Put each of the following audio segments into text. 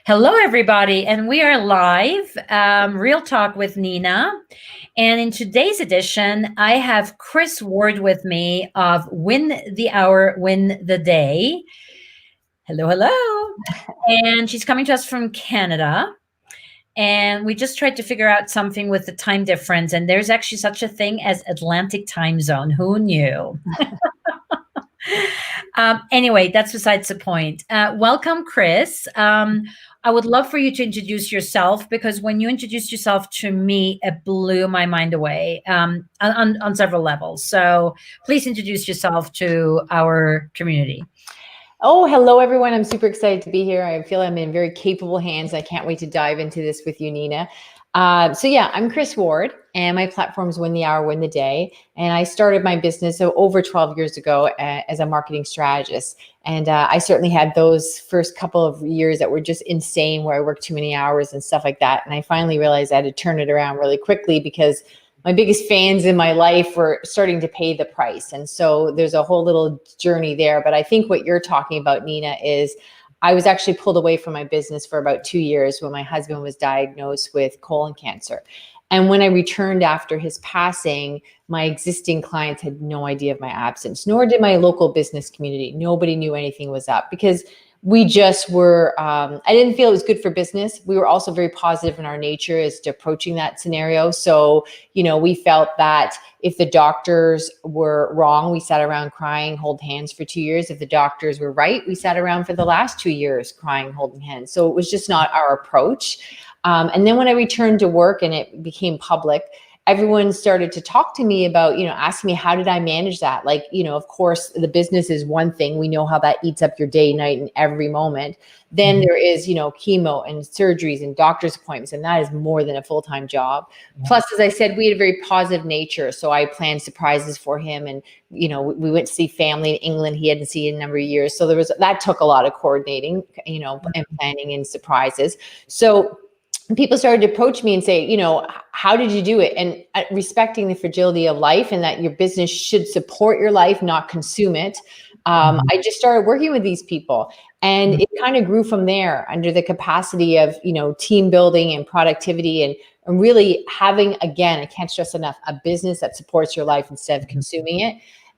Hello, everybody, and we are live, Real Talk with Nina. And in today's edition, I have Chris Ward with me of Win the Hour, Win the Day. Hello, hello. And she's coming to us from Canada. And we just tried to figure out something with the time difference. And there's actually such a thing as Atlantic time zone. Who knew? Anyway, that's besides the point. Welcome, Chris. I would love for you to introduce yourself because when you introduced yourself to me, it blew my mind away on several levels. So please introduce yourself to our community. Oh, hello, everyone. I'm super excited to be here. I feel I'm in very capable hands. I can't wait to dive into this with you, Nina. I'm Chris Ward, and my platform is Win the Hour, Win the Day. And I started my business over 12 years ago as a marketing strategist. And I certainly had those first couple of years that were just insane, where I worked too many hours and stuff like that. And I finally realized I had to turn it around really quickly because my biggest fans in my life were starting to pay the price. And so there's a whole little journey there. But I think what you're talking about, Nina, is I was actually pulled away from my business for about 2 years when my husband was diagnosed with colon cancer. And when I returned after his passing, my existing clients had no idea of my absence, nor did my local business community. Nobody knew anything was up because we just were, I didn't feel it was good for business. We were also very positive in our nature as to approaching that scenario. So, we felt that if the doctors were wrong, we sat around crying, hold hands for 2 years. If the doctors were right, we sat around for the last 2 years crying, holding hands. So it was just not our approach. And then when I returned to work and it became public, everyone started to talk to me about, asking me, how did I manage that? Like, of course, the business is one thing. We know how that eats up your day, night, and every moment. Then there is, chemo and surgeries and doctor's appointments, and that is more than a full-time job. Plus, as I said, we had a very positive nature. So I planned surprises for him. And, we went to see family in England he hadn't seen in a number of years. So that took a lot of coordinating, and planning and surprises. So people started to approach me and say, how did you do it? And respecting the fragility of life and that your business should support your life, not consume it. I just started working with these people, and it kind of grew from there under the capacity of, team building and productivity and really having, again, I can't stress enough, a business that supports your life instead of consuming it.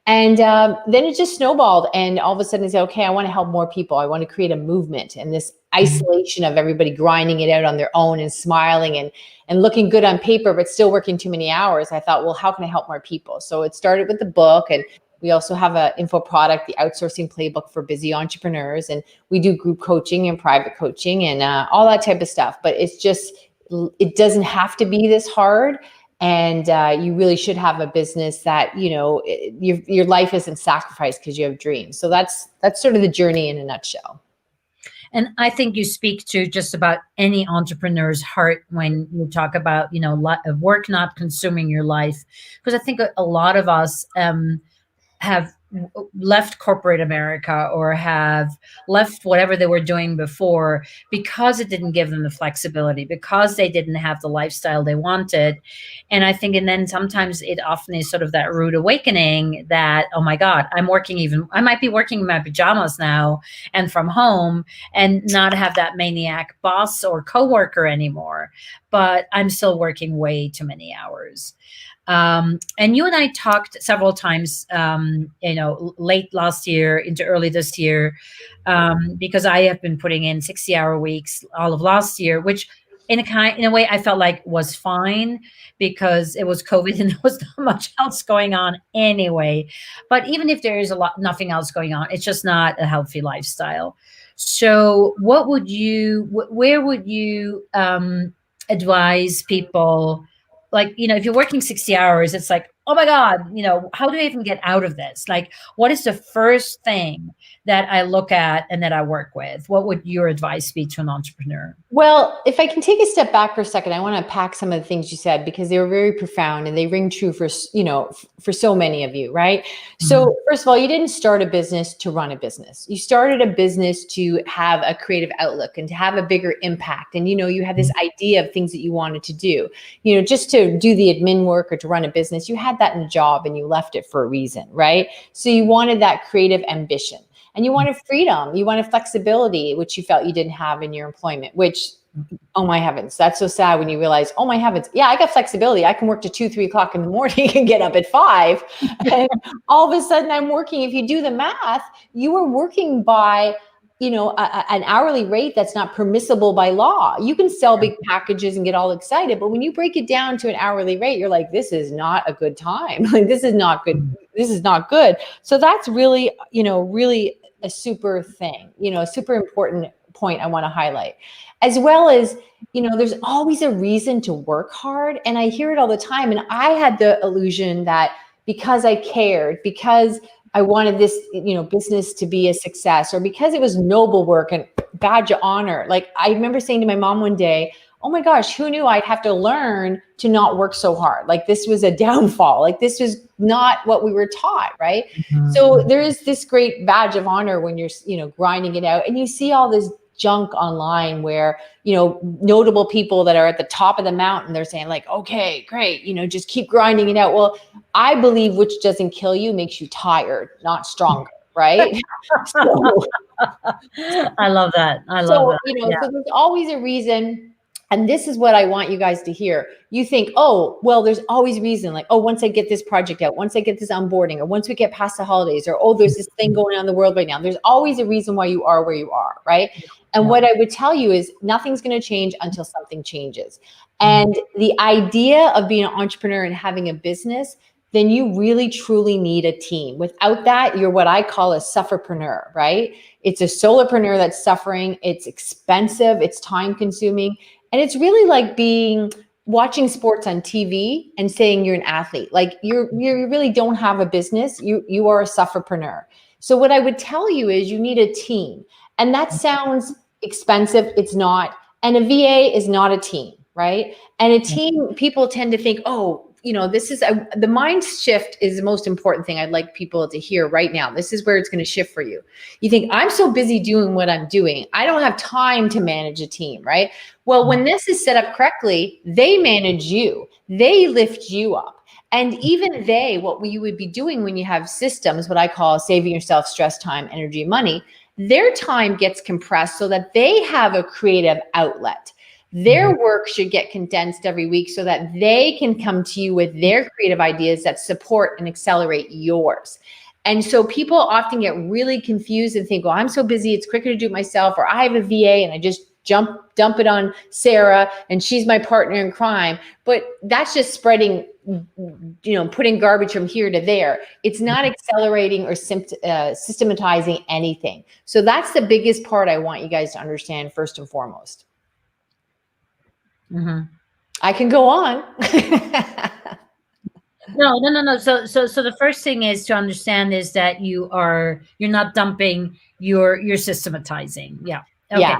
And then it just snowballed. And all of a sudden I said, okay, I want to help more people. I want to create a movement. And this isolation of everybody grinding it out on their own and smiling and looking good on paper, but still working too many hours. I thought, well, how can I help more people? So it started with the book. And we also have an info product, the outsourcing playbook for busy entrepreneurs. And we do group coaching and private coaching and all that type of stuff. But it doesn't have to be this hard. And you really should have a business that, your life isn't sacrificed because you have dreams. So that's sort of the journey in a nutshell. And I think you speak to just about any entrepreneur's heart when you talk about, work not consuming your life. Because I think a lot of us have left corporate America or have left whatever they were doing before because it didn't give them the flexibility, because they didn't have the lifestyle they wanted. And I think, and then sometimes it often is sort of that rude awakening that, oh my God, I might be working in my pajamas now and from home and not have that maniac boss or coworker anymore, but I'm still working way too many hours. And you and I talked several times, late last year into early this year, because I have been putting in 60-hour weeks all of last year, which in a way I felt like was fine because it was COVID and there was not much else going on anyway. But even if there is nothing else going on, it's just not a healthy lifestyle. So where would you advise people? Like, if you're working 60 hours, it's like, oh my God, how do I even get out of this? Like, what is the first thing that I look at and that I work with? What would your advice be to an entrepreneur? Well, if I can take a step back for a second, I want to unpack some of the things you said because they were very profound and they ring true for so many of you, right? Mm-hmm. So first of all, you didn't start a business to run a business. You started a business to have a creative outlook and to have a bigger impact. And, you had this idea of things that you wanted to do, just to do the admin work or to run a business. You had that in a job and you left it for a reason, right? So you wanted that creative ambition. and you wanted freedom, you wanted flexibility, which you felt you didn't have in your employment, which, oh my heavens, that's so sad when you realize, oh my heavens, yeah, I got flexibility. I can work to 2, 3 o'clock in the morning and get up at 5. And all of a sudden I'm working, if you do the math, you are working by, an hourly rate that's not permissible by law. You can sell big packages and get all excited, but when you break it down to an hourly rate, you're like, this is not a good time. Like, this is not good. This is not good. So that's really, really a super thing, a super important point I want to highlight. As well as, there's always a reason to work hard. And I hear it all the time. And I had the illusion that because I cared, because I wanted this, business to be a success, or because it was noble work and badge of honor. Like, I remember saying to my mom one day, oh my gosh, who knew I'd have to learn to not work so hard? Like, this was a downfall. Like, this was not what we were taught, right? Mm-hmm. So there is this great badge of honor when you're, grinding it out, and you see all this junk online where, notable people that are at the top of the mountain, they're saying like, okay, great, just keep grinding it out. Well, I believe which doesn't kill you makes you tired, not stronger, right? I love that. I love that. Yeah. So there's always a reason. And this is what I want you guys to hear. You think, oh, well, there's always reason. Like, oh, once I get this project out, once I get this onboarding, or once we get past the holidays, or, oh, there's this thing going on in the world right now. There's always a reason why you are where you are, right? And what I would tell you is nothing's going to change until something changes. And the idea of being an entrepreneur and having a business, then you really, truly need a team. Without that, you're what I call a sufferpreneur, right? It's a solopreneur that's suffering. It's expensive. It's time consuming. And it's really like watching sports on TV and saying you're an athlete. Like, you really don't have a business. You are a sufferpreneur. So what I would tell you is you need a team. And that sounds expensive. It's not. And a VA is not a team, right? And a team, people tend to think, oh, this is the mind shift is the most important thing I'd like people to hear right now. This is where it's going to shift for you. You think, I'm so busy doing what I'm doing, I don't have time to manage a team, right? Well, when this is set up correctly, they manage you, they lift you up. And even what you would be doing when you have systems, what I call saving yourself stress, time, energy, money, their time gets compressed so that they have a creative outlet. Their work should get condensed every week so that they can come to you with their creative ideas that support and accelerate yours. And so people often get really confused and think, well, I'm so busy, it's quicker to do it myself, or I have a VA and I just dump it on Sarah and she's my partner in crime. But that's just spreading, putting garbage from here to there. It's not accelerating or systematizing anything. So that's the biggest part I want you guys to understand first and foremost. Mm-hmm. I can go on. No. So the first thing is to understand is that you're not dumping, you're systematizing. Yeah. Okay. Yeah.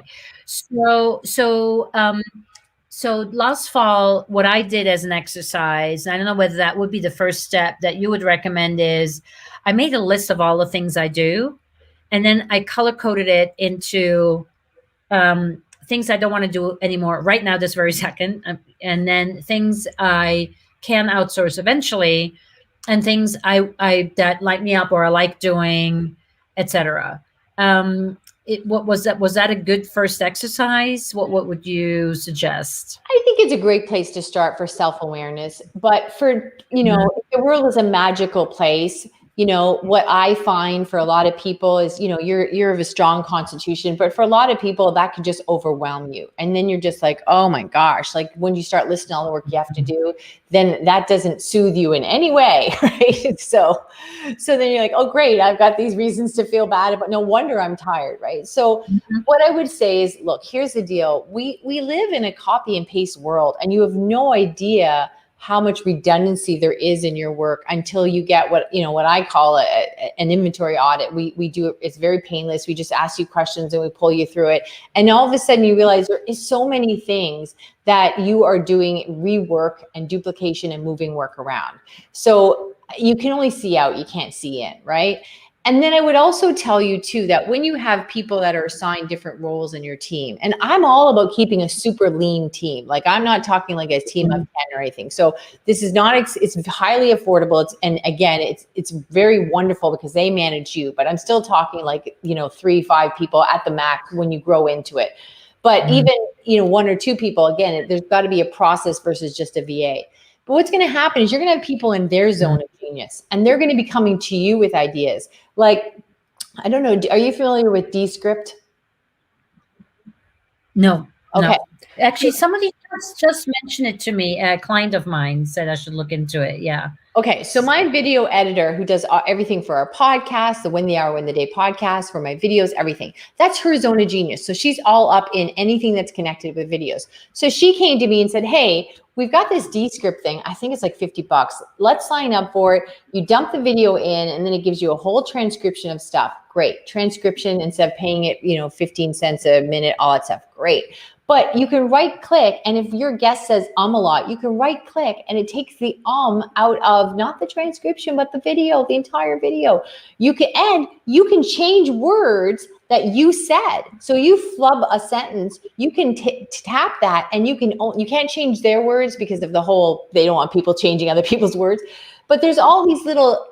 So last fall, what I did as an exercise, I don't know whether that would be the first step that you would recommend, is I made a list of all the things I do, and then I color coded it into things I don't want to do anymore right now, this very second, and then things I can outsource eventually, and things I that light me up or I like doing, etc. What was that? Was that a good first exercise? What would you suggest? I think it's a great place to start for self-awareness. But for, if the world is a magical place, what I find for a lot of people is, you're of a strong constitution, but for a lot of people that could just overwhelm you. And then you're just like, oh my gosh, like when you start listing all the work you have to do, then that doesn't soothe you in any way, right? So then you're like, oh great, I've got these reasons to feel bad, but no wonder I'm tired, right? So what I would say is, look, here's the deal. We live in a copy and paste world, and you have no idea how much redundancy there is in your work until you get what I call an inventory audit. We do it. It's very painless. We just ask you questions and we pull you through it. And all of a sudden you realize there is so many things that you are doing rework and duplication and moving work around. So you can only see out, you can't see in, right? And then I would also tell you too, that when you have people that are assigned different roles in your team, and I'm all about keeping a super lean team. Like I'm not talking like a team of 10 or anything. So this is not, it's highly affordable. And again, it's very wonderful because they manage you, but I'm still talking like, 3-5 people at the max when you grow into it. But even, 1 or 2 people, again, there's got to be a process versus just a VA. But what's going to happen is you're going to have people in their zone of genius, and they're going to be coming to you with ideas. Like, I don't know, are you familiar with Dscript? No. Okay. No. Actually, somebody just mentioned it to me. A client of mine said I should look into it. Yeah. Okay, so my video editor who does everything for our podcast, the Win the Hour, Win the Day podcast, for my videos, everything, that's her zone of genius. So she's all up in anything that's connected with videos. So she came to me and said, hey, we've got this Dscript thing. I think it's like $50. Let's sign up for it. You dump the video in and then it gives you a whole transcription of stuff. Great. Transcription instead of paying it, 15 cents a minute, all that stuff. Great. But you can right click, and if your guest says a lot, you can right click and it takes the out of not the transcription, but the video, the entire video. You can change words that you said. So you flub a sentence, you can tap that, and you can't change their words because of the whole, they don't want people changing other people's words. But there's all these little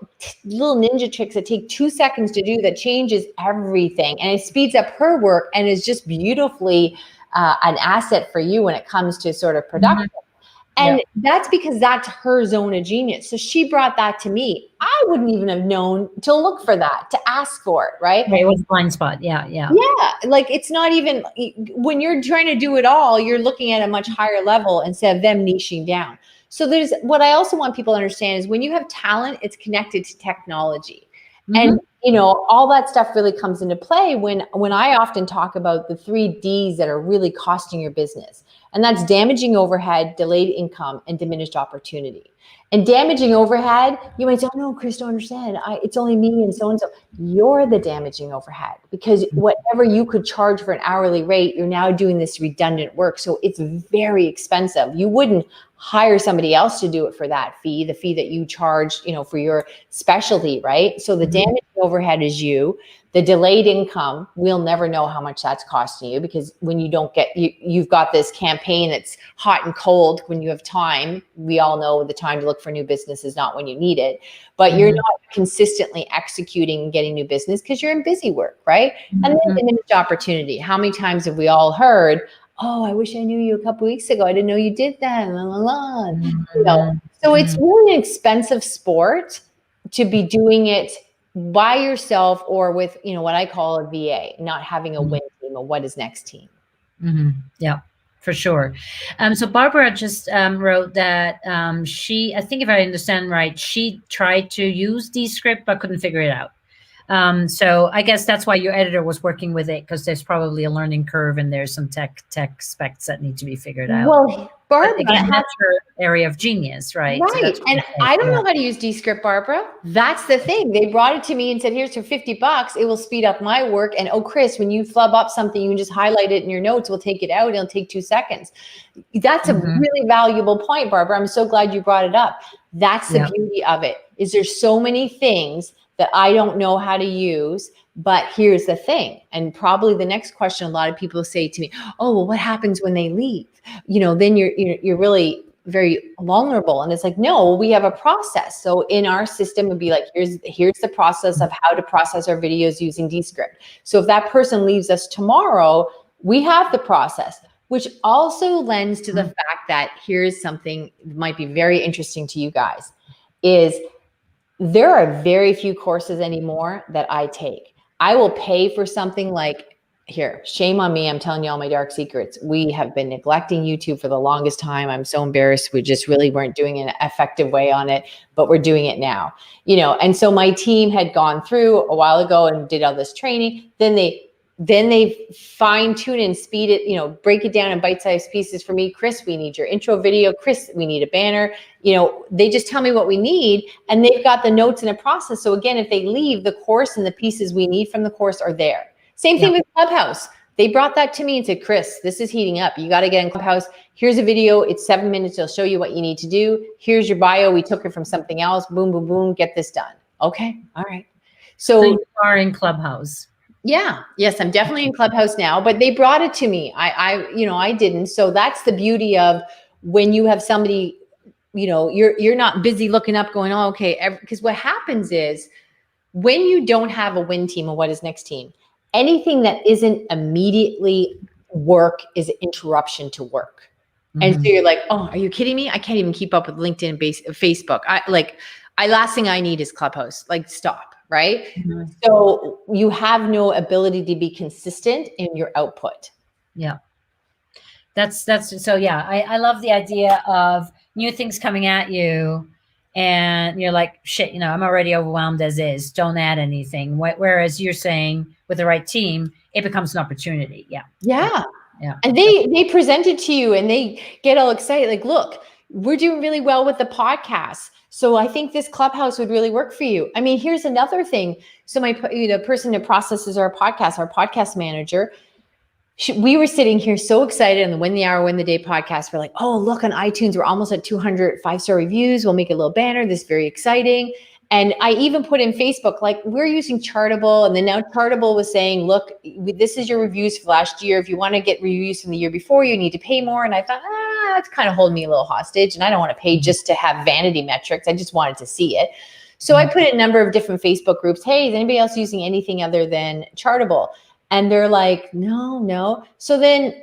ninja tricks that take 2 seconds to do that changes everything. And it speeds up her work and is just beautifully an asset for you when it comes to sort of production. And that's because that's her zone of genius. So she brought that to me. I wouldn't even have known to look for that, to ask for it, right? It was a blind spot. Yeah. Yeah. Like it's not even, when you're trying to do it all, you're looking at a much higher level instead of them niching down. So there's, what I also want people to understand is when you have talent, it's connected to technology. And all that stuff really comes into play when I often talk about the 3 Ds that are really costing your business. And that's damaging overhead, delayed income, and diminished opportunity. And damaging overhead, you might say, oh no, Chris, don't understand. It's only me and so-and-so. You're the damaging overhead because whatever you could charge for an hourly rate, you're now doing this redundant work. So it's very expensive. You wouldn't hire somebody else to do it for that fee, the fee that you charge, for your specialty, right? So the damaging overhead is you. The delayed income, we'll never know how much that's costing you because when you don't get, you've got this campaign that's hot and cold when you have time. We all know the time to look for new business is not when you need it, but you're not consistently executing and getting new business because you're in busy work, right? And then diminished opportunity. How many times have we all heard, oh, I wish I knew you a couple weeks ago. I didn't know you did that. La, la, la. So it's really an expensive sport to be doing it by yourself or with, what I call a VA, not having a win team, a what is next team. Yeah, for sure. So Barbara just wrote that I think if I understand right, she tried to use Dscript but couldn't figure it out. So I guess that's why your editor was working with it, because there's probably a learning curve and there's some tech specs that need to be figured out. Well, Barbara, again, that's her area of genius, right? Right. So and I don't know how to use Dscript, Barbara. That's the thing. They brought it to me and said, here's for $50. It will speed up my work. And oh, Chris, when you flub up something, you can just highlight it in your notes. We'll take it out. It'll take 2 seconds. That's a really valuable point, Barbara. I'm so glad you brought it up. That's the beauty of it, is there's so many things that I don't know how to use, but here's the thing. And probably the next question a lot of people say to me, oh, well, what happens when they leave? Then you're really very vulnerable. And it's like, no, we have a process. So in our system, it'd be like, here's the process of how to process our videos using Dscript. So if that person leaves us tomorrow, we have the process, which also lends to the fact that here's something that might be very interesting to you guys, is there are very few courses anymore that I take. I will pay for something like, here, shame on me, I'm telling you all my dark secrets. We have been neglecting YouTube for the longest time. I'm so embarrassed. We just really weren't doing an effective way on it, but we're doing it now. And so my team had gone through a while ago and did all this training. Then they fine tune and speed it, break it down in bite-sized pieces for me. Chris, we need your intro video. Chris, we need a banner. They just tell me what we need, and they've got the notes in a process. So again, if they leave, the course and the pieces we need from the course are there. Same thing with Clubhouse. They brought that to me and said, Chris, this is heating up. You got to get in Clubhouse. Here's a video. It's 7 minutes. It'll show you what you need to do. Here's your bio. We took it from something else. Boom, boom, boom. Get this done. Okay. All right. So So you are in Clubhouse. yeah, yes, I'm definitely in Clubhouse now, but they brought it to me. I didn't. So that's the beauty of when you have somebody, you're not busy looking up going, oh, okay. Because what happens is when you don't have a win team or what is next team, anything that isn't immediately work is an interruption to work. And so you're like, oh, are you kidding me? I can't even keep up with LinkedIn, Facebook. Last thing I need is Clubhouse. Like, stop, right? Mhm. So you have no ability to be consistent in your output. Yeah. That's so yeah, I love the idea of new things coming at you and you're like, shit, I'm already overwhelmed as is. Don't add anything. Whereas you're saying with the right team, it becomes an opportunity. Yeah. Yeah. Yeah. And they present it to you and they get all excited. Like, look, we're doing really well with the podcast. So I think this Clubhouse would really work for you. I mean, here's another thing. So the person that processes our podcast manager, we were sitting here so excited on the Win the Hour, Win the Day podcast. We're like, oh, look on iTunes, we're almost at 200 5-star reviews. We'll make a little banner. This is very exciting. And I even put in Facebook, like, we're using Chartable. And then now Chartable was saying, look, this is your reviews for last year. If you want to get reviews from the year before, you need to pay more. And I thought, that's kind of holding me a little hostage. And I don't want to pay just to have vanity metrics. I just wanted to see it. So I put in a number of different Facebook groups. Hey, is anybody else using anything other than Chartable? And they're like, no. So then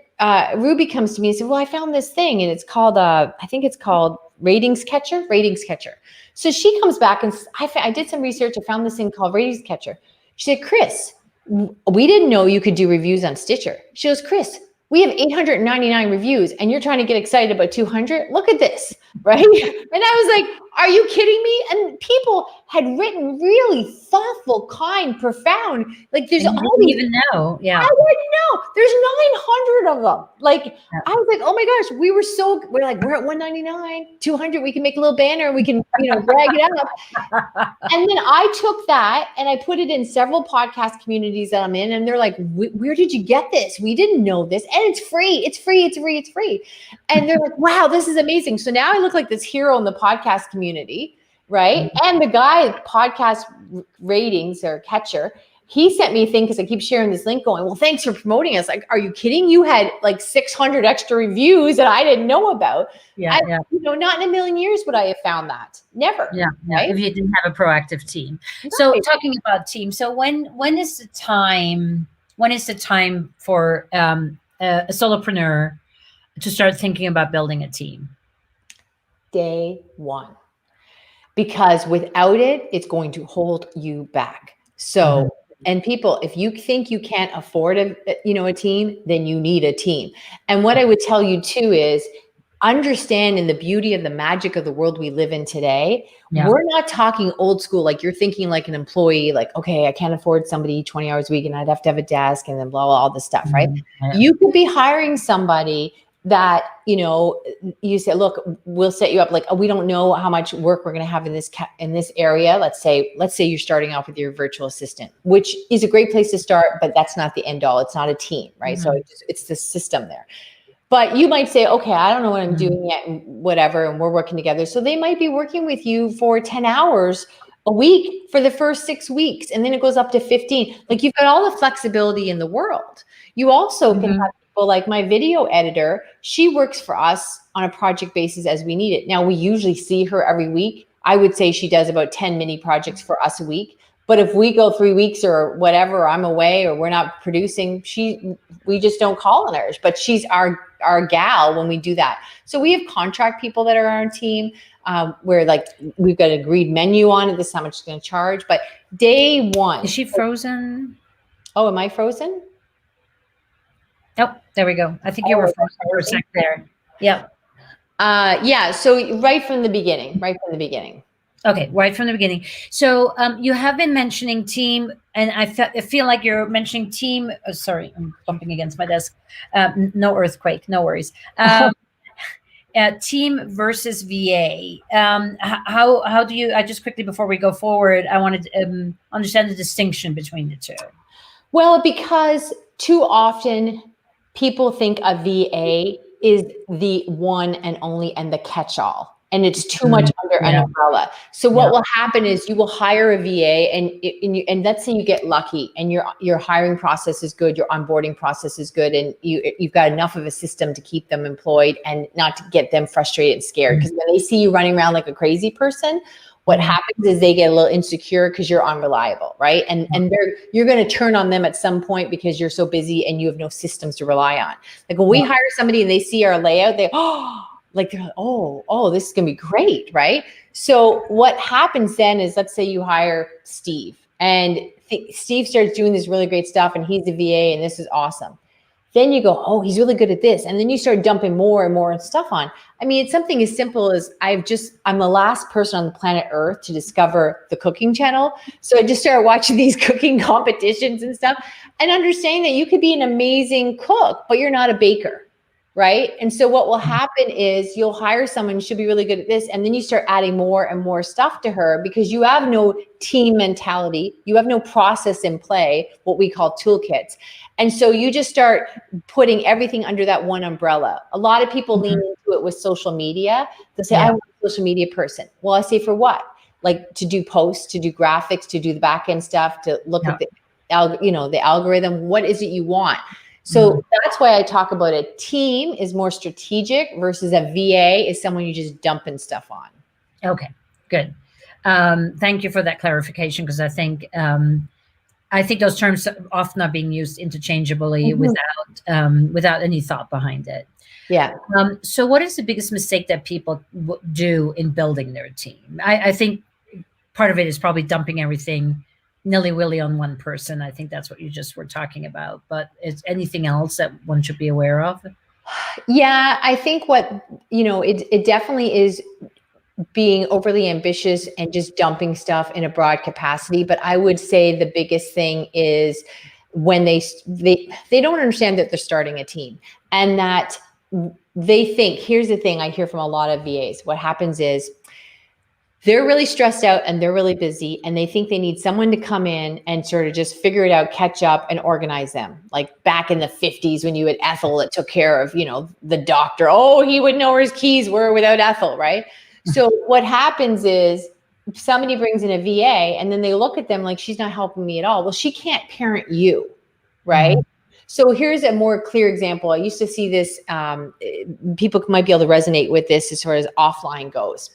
Ruby comes to me and said, well, I found this thing and it's called, I think it's called Ratings Catcher. So she comes back and says, I did some research. I found this thing called Ratings Catcher. She said, Chris, we didn't know you could do reviews on Stitcher. She goes, Chris, we have 899 reviews and you're trying to get excited about 200. Look at this, right? And I was like, are you kidding me? And people had written really thoughtful, kind, profound, like there's all all these, even know. Yeah. I wouldn't know. There's 900 of them. Like, yeah. I was like, oh my gosh, we're at 199, 200. We can make a little banner and we can, drag it up. And then I took that and I put it in several podcast communities that I'm in. And they're like, where did you get this? We didn't know this. And it's free. It's free. It's free. It's free. And they're like, wow, this is amazing. So now I look like this hero in the podcast community, right? Mm-hmm. And the guy, podcast ratings or catcher, he sent me a thing because I keep sharing this link going, well, thanks for promoting us. Like, are you kidding? You had like 600 extra reviews that I didn't know about. Yeah. Not in a million years would I have found that. Never. Yeah. Right? If you didn't have a proactive team. Right. So talking about team. So when is the time for a solopreneur to start thinking about building a team? Day one. Because without it, it's going to hold you back. So, and people, if you think you can't afford a team, then you need a team. And what I would tell you too is understand in the beauty of the magic of the world we live in today, we're not talking old school, like you're thinking like an employee, like, okay, I can't afford somebody 20 hours a week and I'd have to have a desk and then blah, blah, all this stuff, right? Yeah. You could be hiring somebody that, you say, look, we'll set you up. Like, we don't know how much work we're going to have in this area. Let's say you're starting off with your virtual assistant, which is a great place to start, but that's not the end all. It's not a team, right? Mm-hmm. So it's the system there. But you might say, okay, I don't know what I'm doing yet and whatever, and we're working together. So they might be working with you for 10 hours a week for the first 6 weeks, and then it goes up to 15. Like, you've got all the flexibility in the world. You also can have people like my video editor. She works for us on a project basis as we need it. Now, we usually see her every week. I would say she does about 10 mini projects for us a week. But if we go 3 weeks or whatever, or I'm away or we're not producing, we just don't call on her. But she's our gal when we do that. So we have contract people that are on our team where like we've got an agreed menu on it. This is how much it's going to charge. But day one. Is she frozen? Oh, am I frozen? Oh, there we go. I think you were frozen for a sec there. Yeah. Yeah. So right from the beginning. Okay, right from the beginning. So you have been mentioning team, and I feel like you're mentioning team. Oh, sorry, I'm bumping against my desk. No earthquake, no worries. Team versus VA. How do you? I just quickly before we go forward, I wanted to understand the distinction between the two. Well, because too often people think a VA is the one and only and the catch-all. and it's too much under an umbrella. So what will happen is you will hire a VA, and let's say you get lucky and your hiring process is good, your onboarding process is good, and you've got enough of a system to keep them employed and not to get them frustrated and scared. Because when they see you running around like a crazy person, what happens is they get a little insecure because you're unreliable, right? And you're going to turn on them at some point because you're so busy and you have no systems to rely on. Like when we hire somebody and they see our layout, they're like, oh, this is going to be great, right? So what happens then is, let's say you hire Steve, and Steve starts doing this really great stuff, and he's a VA, and this is awesome. Then you go, oh, he's really good at this. And then you start dumping more and more stuff on. I mean, it's something as simple as I'm the last person on the planet Earth to discover the cooking channel. So I just started watching these cooking competitions and stuff, and understanding that you could be an amazing cook, but you're not a baker, right? And so what will happen is you'll hire someone, she'll be really good at this, and then you start adding more and more stuff to her because you have no team mentality. You have no process in play, what we call toolkits. And so you just start putting everything under that one umbrella. A lot of people lean into it with social media. They'll say, I want a social media person. Well, I say, for what? Like to do posts, to do graphics, to do the back end stuff, to look at the algorithm. What is it you want? So that's why I talk about a team is more strategic versus a VA is someone you just dumping stuff on. Okay, good. Thank you for that clarification, because I think those terms often are being used interchangeably without any thought behind it. Yeah. So what is the biggest mistake that people do in building their team? I think part of it is probably dumping everything nilly-willy on one person. I think that's what you just were talking about. But is anything else that one should be aware of? Yeah, I think it definitely is being overly ambitious and just dumping stuff in a broad capacity. But I would say the biggest thing is when they don't understand that they're starting a team, and that they think, here's the thing I hear from a lot of VAs. What happens is they're really stressed out and they're really busy, and they think they need someone to come in and sort of just figure it out, catch up, and organize them. Like back in the 50s when you had Ethel that took care of, the doctor. Oh, he would know where his keys were without Ethel, right? So what happens is somebody brings in a VA and then they look at them like, she's not helping me at all. Well, she can't parent you, right? So here's a more clear example. I used to see this, people might be able to resonate with this as far as offline goes.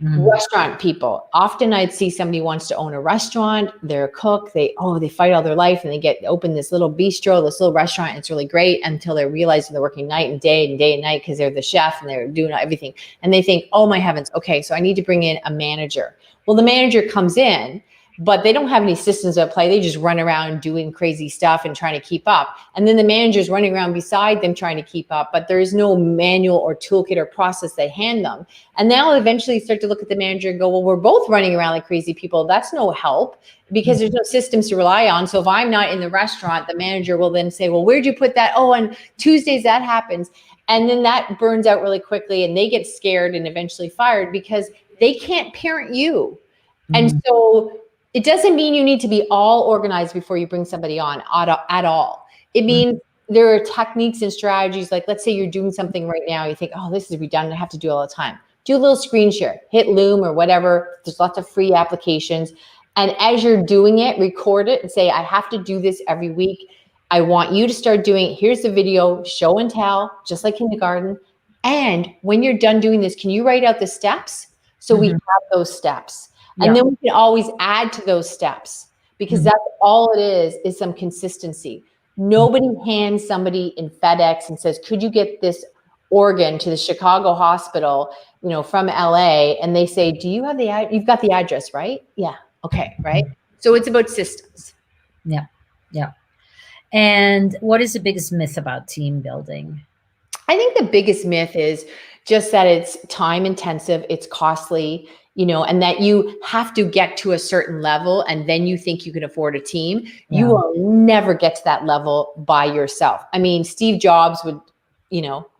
Restaurant people. Often I'd see somebody wants to own a restaurant. They're a cook. They fight all their life and they open this little bistro, this little restaurant. It's really great until they realize they're working night and day and night because they're the chef and they're doing everything. And they think, oh my heavens, okay, so I need to bring in a manager. Well, the manager comes in, but they don't have any systems at play. They just run around doing crazy stuff and trying to keep up. And then the manager's running around beside them trying to keep up, but there is no manual or toolkit or process they hand them. And they'll eventually start to look at the manager and go, well, we're both running around like crazy people. That's no help because there's no systems to rely on. So if I'm not in the restaurant, the manager will then say, well, where'd you put that? Oh, on Tuesdays that happens. And then that burns out really quickly and they get scared and eventually fired because they can't parent you. And so it doesn't mean you need to be all organized before you bring somebody on at all. It means there are techniques and strategies. Like, let's say you're doing something right now. You think, oh, this is redundant. I have to do it all the time. Do a little screen share, hit Loom or whatever. There's lots of free applications. And as you're doing it, record it and say, I have to do this every week. I want you to start doing it. Here's the video, show and tell, just like kindergarten. And when you're done doing this, can you write out the steps? So we have those steps. And then we can always add to those steps because that's all it is some consistency. Nobody hands somebody in FedEx and says, could you get this organ to the Chicago hospital, from LA? And they say, do you have you've got the address, right? Yeah. Okay. Right. So it's about systems. Yeah. Yeah. And what is the biggest myth about team building? I think the biggest myth is just that it's time intensive, it's costly, and that you have to get to a certain level and then you think you can afford a team. You will never get to that level by yourself. I mean, Steve Jobs would,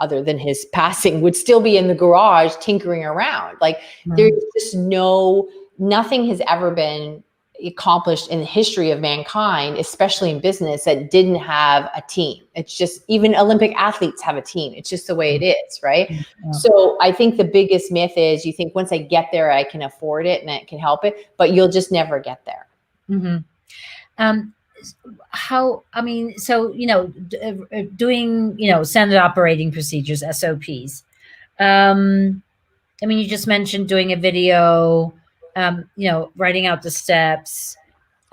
other than his passing, would still be in the garage tinkering around. Like there's just nothing has ever been accomplished in the history of mankind, especially in business, that didn't have a team. It's just, even Olympic athletes have a team. It's just the way it is, right? Yeah. So I think the biggest myth is you think once I get there, I can afford it and I can help it, but you'll just never get there. Mm-hmm. I mean, so, doing, standard operating procedures, SOPs. I mean, you just mentioned doing a video, writing out the steps.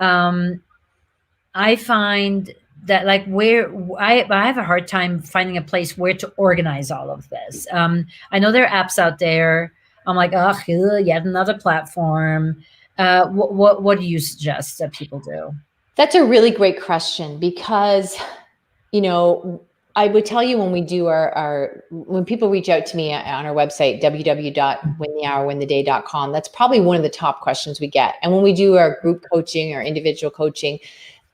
I find that, like, I have a hard time finding a place where to organize all of this. I know there are apps out there. I'm like, oh, yet another platform. What do you suggest that people do? That's a really great question, because, I would tell you, when we do when people reach out to me on our website, www.winthehourwintheday.com, that's probably one of the top questions we get. And when we do our group coaching or individual coaching,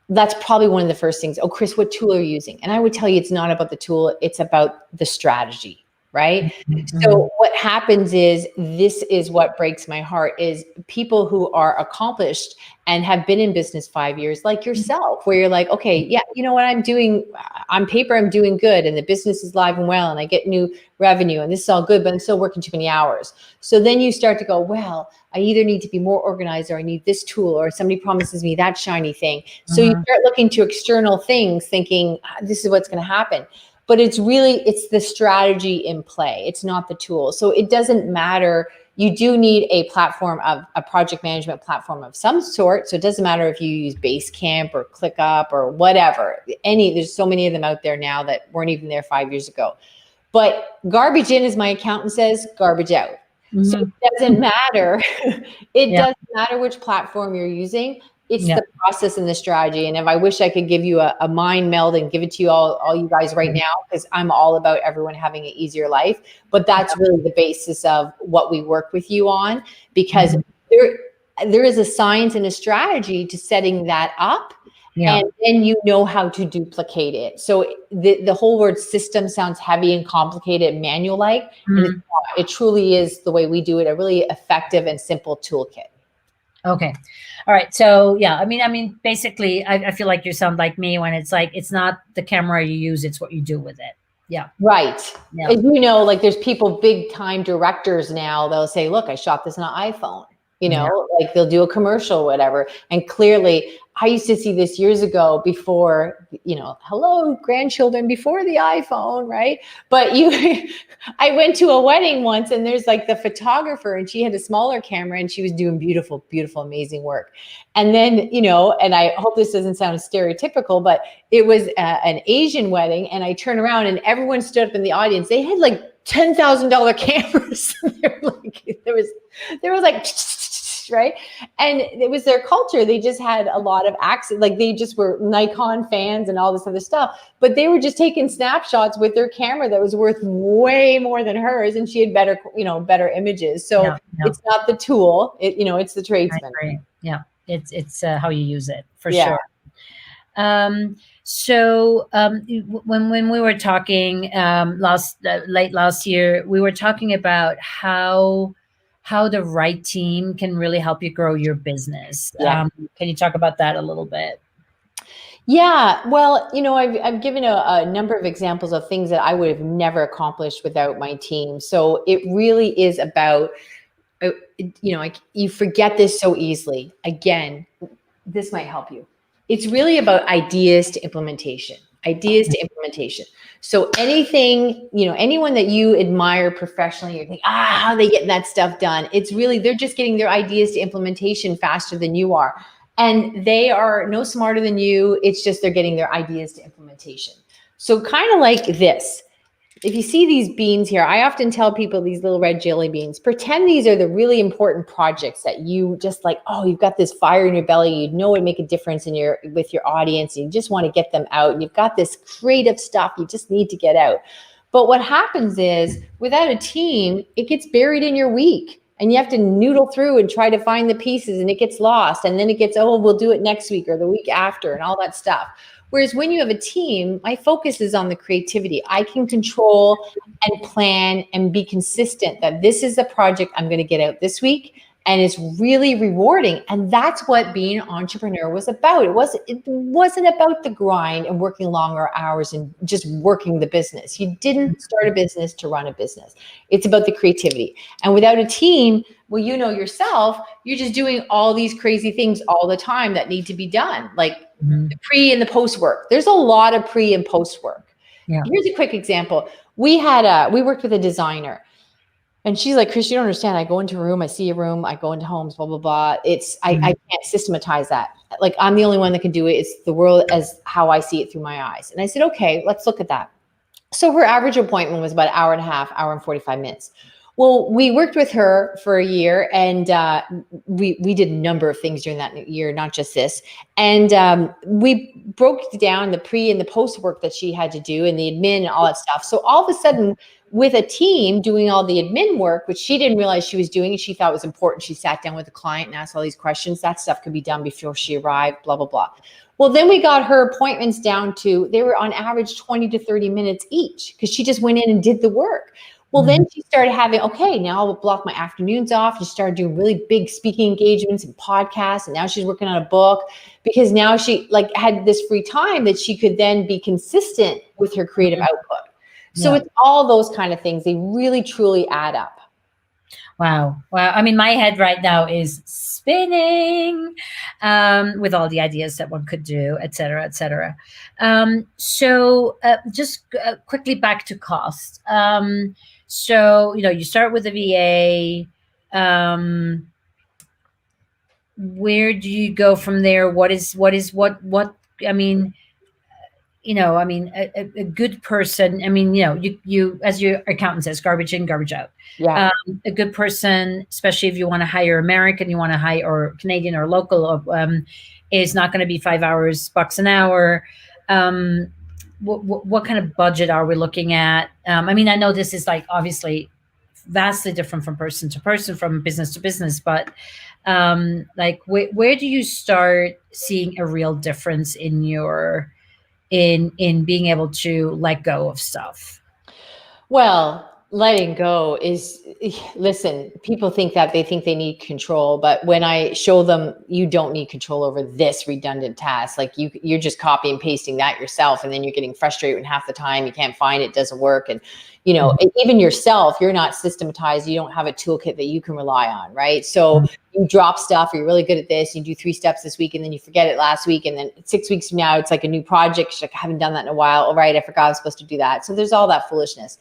that's probably one of the first things. Oh, Chris, what tool are you using? And I would tell you, it's not about the tool, it's about the strategy. Right. Mm-hmm. So what happens is, this is what breaks my heart, is people who are accomplished and have been in business 5 years, like yourself, where you're like, okay, yeah, you know what I'm doing on paper, I'm doing good, and the business is live and well, and I get new revenue, and this is all good, but I'm still working too many hours. So then you start to go, well, I either need to be more organized, or I need this tool, or somebody promises me that shiny thing. So you start looking to external things, thinking this is what's going to happen. But it's the strategy in play. It's not the tool. So it doesn't matter. You do need a platform, of a project management platform of some sort. So it doesn't matter if you use Basecamp or ClickUp or whatever. There's so many of them out there now that weren't even there 5 years ago. But garbage in, as my accountant says, garbage out. Mm-hmm. So it doesn't matter. It doesn't matter which platform you're using. It's the process and the strategy. And if I wish I could give you a mind meld and give it to you all you guys right now, because I'm all about everyone having an easier life. But that's really the basis of what we work with you on, because there is a science and a strategy to setting that up. Yeah. And then you know how to duplicate it. So the whole word system sounds heavy and complicated and manual-like. And it truly is, the way we do it, a really effective and simple toolkit. Okay. All right. So yeah, I mean, basically, I feel like you sound like me when it's like, it's not the camera you use, it's what you do with it. Yeah. Right. Yeah. As like, there's people, big time directors now, they'll say, look, I shot this on an iPhone, like they'll do a commercial or whatever. And clearly, I used to see this years ago, before, hello, grandchildren, before the iPhone, right? But I went to a wedding once, and there's like the photographer, and she had a smaller camera, and she was doing beautiful, beautiful, amazing work. And then, and I hope this doesn't sound stereotypical, but it was an Asian wedding, and I turned around and everyone stood up in the audience. They had like $10,000 cameras. There was like, right? And it was their culture. They just had a lot of access. Like, they just were Nikon fans and all this other stuff, but they were just taking snapshots with their camera that was worth way more than hers. And she had better, better images. So it's not the tool, it's the tradesman. Yeah. It's how you use it, for sure. So when we were talking late last year, we were talking about how the right team can really help you grow your business. Can you talk about that a little bit? Yeah, well, I've given a number of examples of things that I would have never accomplished without my team. So it really is about, you forget this so easily. Again, this might help you. It's really about ideas to implementation. So anything, anyone that you admire professionally, you think, how are they getting that stuff done? It's really, they're just getting their ideas to implementation faster than you are. And they are no smarter than you. It's just, they're getting their ideas to implementation. So kind of like this. If you see these beans here, I often tell people, these little red jelly beans, pretend these are the really important projects that you just like, you've got this fire in your belly, it'd make a difference with your audience, and you just want to get them out. And you've got this creative stuff you just need to get out. But what happens is, without a team, it gets buried in your week. And you have to noodle through and try to find the pieces, and it gets lost. And then it gets, we'll do it next week or the week after, and all that stuff. Whereas when you have a team, my focus is on the creativity. I can control and plan and be consistent that this is the project I'm going to get out this week. and it's really rewarding. And that's what being an entrepreneur was about. It wasn't about the grind and working longer hours and just working the business. You didn't start a business to run a business. It's about the creativity. And without a team, well, you know yourself, you're just doing all these crazy things all the time that need to be done, like the pre and the post work. There's a lot of pre and post work. Yeah. Here's a quick example. We worked with a designer. And she's like, Chris, you don't understand. I go into a room, I see a room, I go into homes, blah, blah, blah. I can't systematize that. Like, I'm the only one that can do it. It's the world as how I see it through my eyes. And I said, okay, let's look at that. So her average appointment was about an hour and a half, hour and 45 minutes. Well, we worked with her for a year, and we did a number of things during that year, not just this. And we broke down the pre and the post work that she had to do and the admin and all that stuff. So all of a sudden, with a team doing all the admin work, which she didn't realize she was doing and she thought was important, she sat down with the client and asked all these questions. That stuff could be done before she arrived, blah, blah, blah. Well, then we got her appointments down to, they were on average 20 to 30 minutes each because she just went in and did the work. Well, then she started having, okay, now I'll block my afternoons off. She started doing really big speaking engagements and podcasts. And now she's working on a book because now she like had this free time that she could then be consistent with her creative output. So it's all those kind of things. They really, truly add up. Wow. I mean, my head right now is spinning with all the ideas that one could do, et cetera, et cetera. So just quickly back to cost. So, you start with a VA. Where do you go from there? What I mean, a good person, you, as your accountant says, garbage in, garbage out. Yeah. A good person, especially if you want to hire American, you want to hire, or Canadian or local, is not going to be $5 an hour. What kind of budget are we looking at? I know this is like obviously vastly different from person to person, from business to business, but like where do you start seeing a real difference in your in being able to let go of stuff? Well, letting go is, listen, people think that they need control, but when I show them you don't need control over this redundant task, like you're just copy and pasting that yourself, and then you're getting frustrated when half the time you can't find it, doesn't work. And even yourself, you're not systematized. You don't have a toolkit that you can rely on, right? So you drop stuff, you're really good at this, you do 3 steps this week, and then you forget it last week, and then 6 weeks from now, it's like a new project. Like, I haven't done that in a while. All right, I forgot I was supposed to do that. So there's all that foolishness.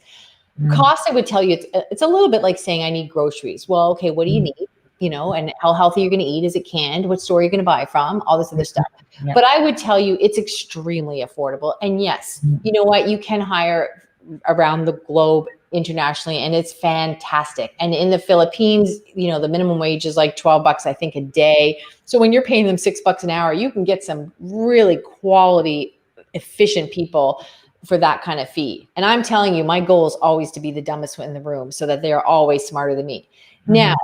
Cost, I would tell you, it's a little bit like saying I need groceries. Well, okay, what do you need? And how healthy you're going to eat? Is it canned? What store you're going to buy from? All this other stuff. Yeah. But I would tell you it's extremely affordable. And yes, you know what? You can hire around the globe internationally, and it's fantastic. And in the Philippines, the minimum wage is like $12, I think, a day. So when you're paying them $6 an hour, you can get some really quality, efficient people for that kind of fee. And I'm telling you, my goal is always to be the dumbest one in the room so that they are always smarter than me. Now,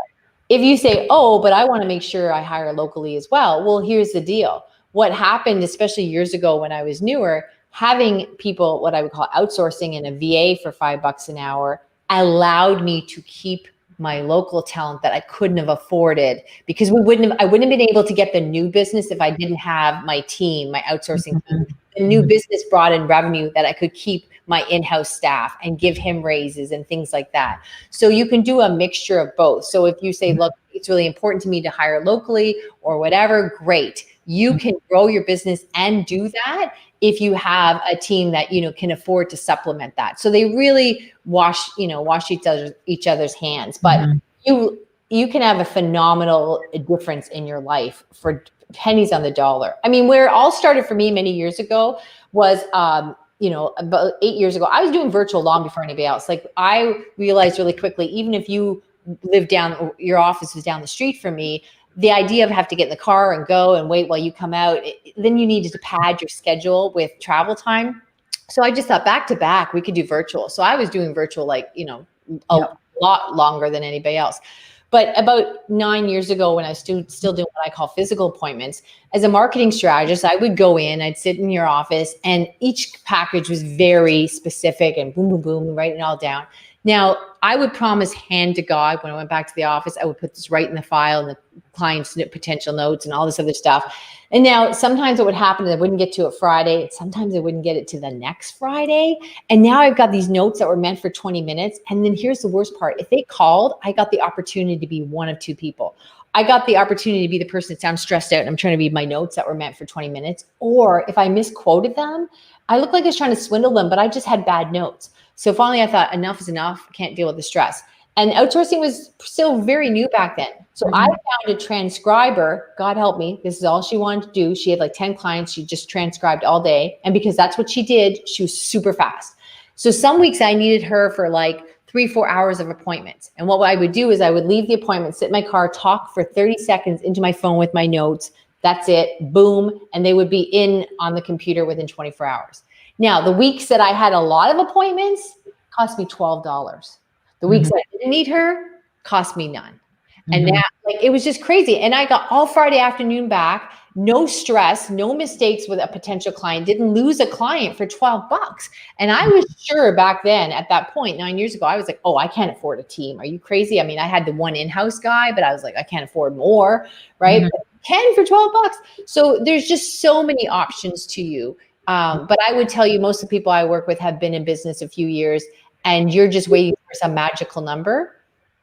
if you say, oh, but I want to make sure I hire locally as well. Here's the deal. What happened, especially years ago when I was newer, having people, what I would call outsourcing in a VA for $5 an hour, allowed me to keep my local talent that I couldn't have afforded, because I wouldn't have been able to get the new business if I didn't have my team, my outsourcing team. The new business brought in revenue that I could keep my in-house staff and give him raises and things like that. So you can do a mixture of both. So if you say, look, it's really important to me to hire locally or whatever, great. You can grow your business and do that if you have a team that, can afford to supplement that. So they really wash each other's hands. But you can have a phenomenal difference in your life for pennies on the dollar. Where it all started for me many years ago was, about 8 years ago, I was doing virtual long before anybody else. Like, I realized really quickly, even if you live down, your office is down the street from me, the idea of having to get in the car and go and wait while you come out, then you needed to pad your schedule with travel time. So I just thought, back to back, we could do virtual. So I was doing virtual, a lot longer than anybody else. But about 9 years ago, when I was still doing what I call physical appointments, as a marketing strategist, I would go in, I'd sit in your office, and each package was very specific and boom, boom, boom, writing it all down. Now, I would promise hand to God when I went back to the office, I would put this right in the file and the client's potential notes and all this other stuff. And now sometimes what would happen is I wouldn't get to it Friday. Sometimes I wouldn't get it to the next Friday. And now I've got these notes that were meant for 20 minutes. And then here's the worst part. If they called, I got the opportunity to be one of two people. I got the opportunity to be the person that sounds stressed out and I'm trying to read my notes that were meant for 20 minutes. Or if I misquoted them, I looked like I was trying to swindle them, but I just had bad notes. So finally I thought enough is enough. I can't deal with the stress. And outsourcing was still very new back then. So I found a transcriber, God help me, this is all she wanted to do. She had like 10 clients. She just transcribed all day. And because that's what she did, she was super fast. So some weeks I needed her for like 3-4 hours of appointments. And what I would do is I would leave the appointment, sit in my car, talk for 30 seconds into my phone with my notes. That's it, boom. And they would be in on the computer within 24 hours. Now, the weeks that I had a lot of appointments cost me $12. The weeks I didn't need her cost me none. And now, like, it was just crazy. And I got all Friday afternoon back, no stress, no mistakes with a potential client, didn't lose a client for $12. And I was sure back then at that point, 9 years ago, I was like, oh, I can't afford a team. Are you crazy? I mean, I had the one in-house guy, but I was like, I can't afford more, right? But 10 for $12. So there's just so many options to you. But I would tell you, most of the people I work with have been in business a few years and you're just waiting for some magical number.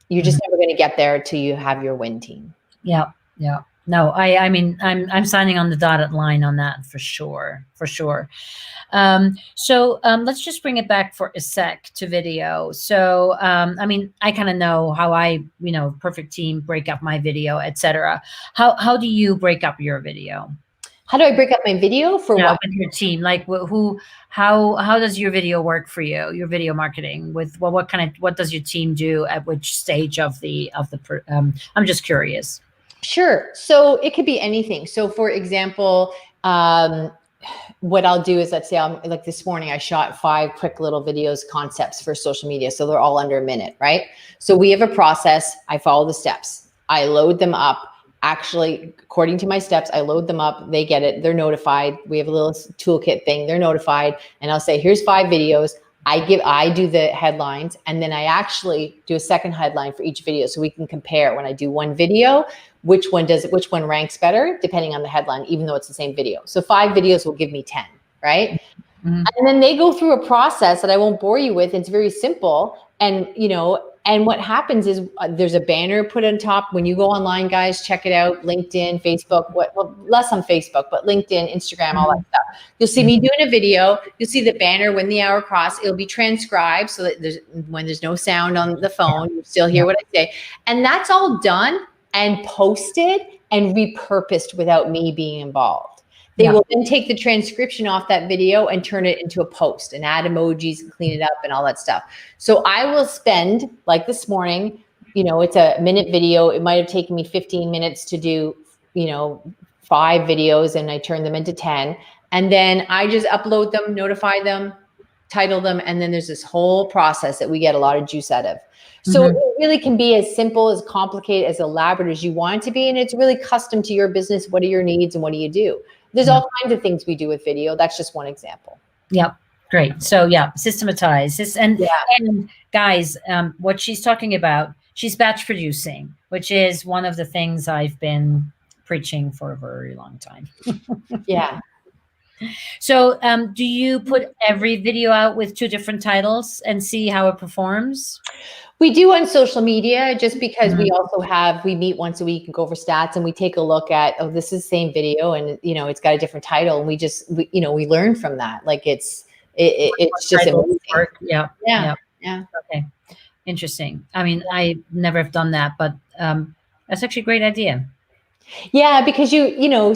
You're just never going to get there till you have your win team. Yeah. Yeah. No, I mean, I'm signing on the dotted line on that for sure. For sure. So let's just bring it back for a sec to video. So, I mean, I kind of know how I, perfect team, break up my video, etc. How do you break up your video? How do I break up my video for what? With your team? Like how does your video work for you? Your video marketing with what does your team do at which stage of the I'm just curious. Sure. So it could be anything. So for example, what I'll do is, let's say like this morning, I shot 5 quick little videos, concepts for social media. So they're all under a minute, right? So we have a process. I follow the steps. I load them up. Actually, according to my steps, I load them up. They get it. They're notified. We have a little toolkit thing. They're notified. And I'll say, here's 5 videos. I do the headlines. And then I actually do a second headline for each video. So we can compare when I do one video, which one ranks better, depending on the headline, even though it's the same video. So 5 videos will give me 10, right? And then they go through a process that I won't bore you with. It's very simple. And, and what happens is there's a banner put on top. When you go online, guys, check it out. LinkedIn, Facebook, well, less on Facebook, but LinkedIn, Instagram, all that stuff. You'll see me doing a video. You'll see the banner when the hour cross. It'll be transcribed so that when there's no sound on the phone, you still hear what I say. And that's all done and posted and repurposed without me being involved. They will then take the transcription off that video and turn it into a post and add emojis and clean it up and all that stuff. So I will spend, like this morning, it's a minute video. It might have taken me 15 minutes to do, 5 videos and I turn them into 10. And then I just upload them, notify them, title them. And then there's this whole process that we get a lot of juice out of. So it really can be as simple, as complicated, as elaborate as you want it to be. And it's really custom to your business. What are your needs and what do you do? There's all kinds of things we do with video. That's just one example. Yep. Great. So systematize this. And guys, what she's talking about, she's batch producing, which is one of the things I've been preaching for a very long time. Yeah. So do you put every video out with 2 different titles and see how it performs? We do on social media, just because we meet once a week and go over stats and we take a look at, this is the same video and it's got a different title. And we learn from that. Like it's just amazing. Yeah. Okay. Interesting. I mean, I never have done that, but that's actually a great idea. Yeah, because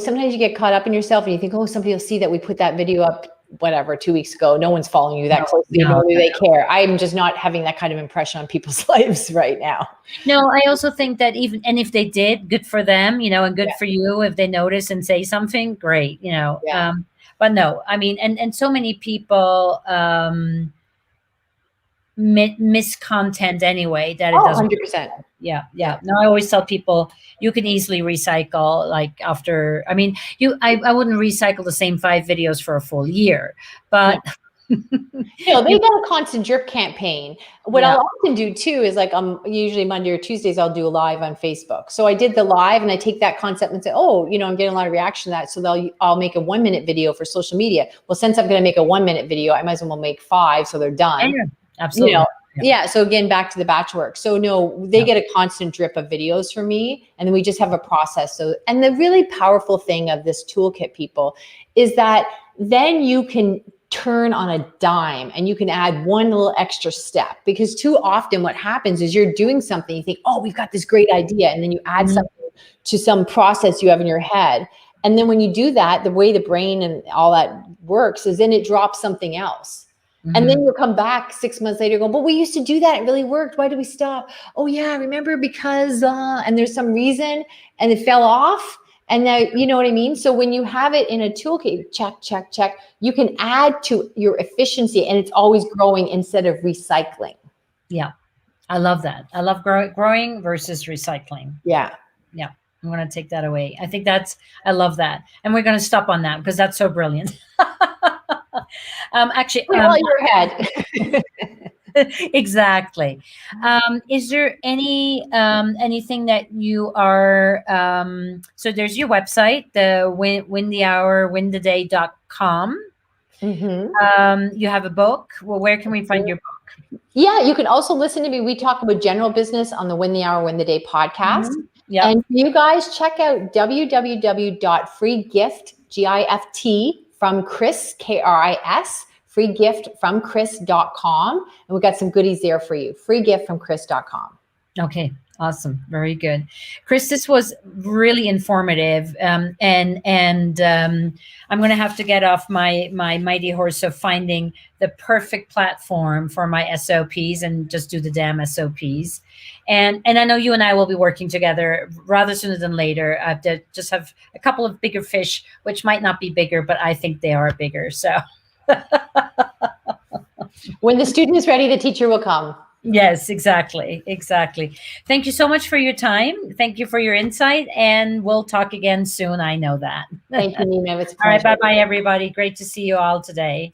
sometimes you get caught up in yourself and you think, somebody will see that we put that video up, 2 weeks ago. No one's following you that closely. Nor do they care. I'm just not having that kind of impression on people's lives right now. No, I also think that if they did, good for them, and good for you. If they notice and say something, great, but no, I mean, and so many people miss content anyway that it doesn't. 100%. Yeah. No, I always tell people you can easily recycle. Like after, I mean, I wouldn't recycle the same 5 videos for a full year, but They got a constant drip campaign. What Yeah. I'll often do too is like usually Monday or Tuesdays I'll do a live on Facebook. So I did the live and I take that concept and say, oh, I'm getting a lot of reaction to that. So I'll make a 1-minute video for social media. Well, since I'm going to make a 1-minute video, I might as well make 5 so they're done. Yeah, absolutely. Yeah. So again, back to the batch work. So no, they get a constant drip of videos from me, and then we just have a process. So, and the really powerful thing of this toolkit, people, is that then you can turn on a dime and you can add one little extra step, because too often what happens is you're doing something, you think, oh, we've got this great idea. And then you add something to some process you have in your head. And then when you do that, the way the brain and all that works is then it drops something else. And then you'll come back 6 months later going, but we used to do that. It really worked. Why did we stop? Oh yeah, remember because, and there's some reason and it fell off. And now, you know what I mean? So when you have it in a toolkit, check, check, check, you can add to your efficiency and it's always growing instead of recycling. Yeah. I love that. I love growing versus recycling. Yeah. Yeah. I'm going to take that away. I love that. And we're going to stop on that because that's so brilliant. Actually, your head. Exactly. Is there anything that you are, so there's your website, the winthehourwintheday.com. You have a book. Well, where can we find your book? Yeah, you can also listen to me. We talk about general business on the Win the Hour, Win the Day podcast. Yeah. And you guys check out www.freegift, from Chris, Kris, freegiftfromchris.com. And we got some goodies there for you. freegiftfromchris.com. Okay. Awesome. Very good. Chris, this was really informative. And I'm going to have to get off my mighty horse of finding the perfect platform for my SOPs and just do the damn SOPs. And I know you and I will be working together rather sooner than later. I have to just have a couple of bigger fish, which might not be bigger, but I think they are bigger. So when the student is ready, the teacher will come. Yes, exactly. Exactly. Thank you so much for your time. Thank you for your insight. And we'll talk again soon. I know that. Thank you, Nina. It's all right. Bye-bye, everybody. Great to see you all today.